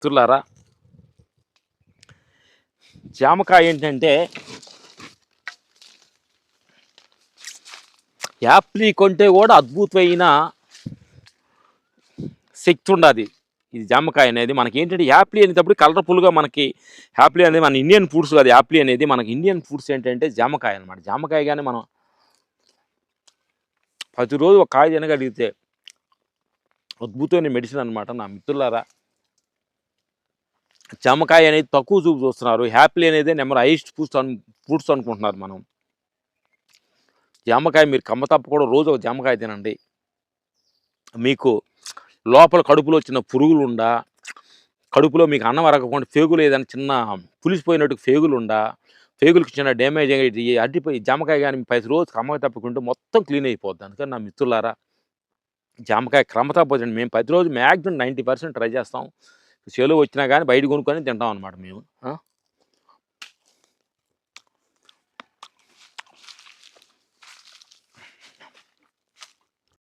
మిత్రులారా, జామకాయ ఏంటంటే యాప్లీ కొంటే కూడా అద్భుతమైన శక్తి ఉండదు. ఇది జామకాయ అనేది మనకి ఏంటంటే యాప్లీ అనేటప్పుడు కలర్ఫుల్గా మనకి యాప్లీ అనేది మన ఇండియన్ ఫుడ్స్ కాదు. యాప్లీ అనేది మనకి ఇండియన్ ఫుడ్స్ ఏంటంటే జామకాయ అనమాట. జామకాయ కానీ మనం ప్రతిరోజు ఒక కాయ తినగలిగితే అద్భుతమైన మెడిసిన్ అనమాట. నా మిత్రులారా, జామకాయ అనేది తక్కువ చూపు చూస్తున్నారు. యాప్లీ అనేది నెంబర్ హైయెస్ట్ ఫ్రూట్స్ అనుకుంటున్నారు మనం. జామకాయ మీరు కమ్మ తప్పకుండా రోజు ఒక జామకాయ తినండి. మీకు లోపల కడుపులో చిన్న పురుగులు ఉండా, కడుపులో మీకు అన్నం అరగకుండా ఫేగులు ఏదైనా చిన్న పులిసిపోయినట్టు ఫేగులు ఉండా, ఫేగులకు చిన్న డ్యామేజ్ అయ్యి అడ్డిపోయి జామకాయ కానీ ప్రతిరోజు కమ్మగా తప్పుకుంటూ మొత్తం క్లీన్ అయిపోద్ది. అందుకని నా మిత్రులారా, జామకాయ క్రమ తప్పదండి. మేము ప్రతిరోజు మ్యాక్సిమం 90% ట్రై చేస్తాం. సెలవు వచ్చినా కానీ బయట కొనుక్కొని తింటాం అనమాట మేము.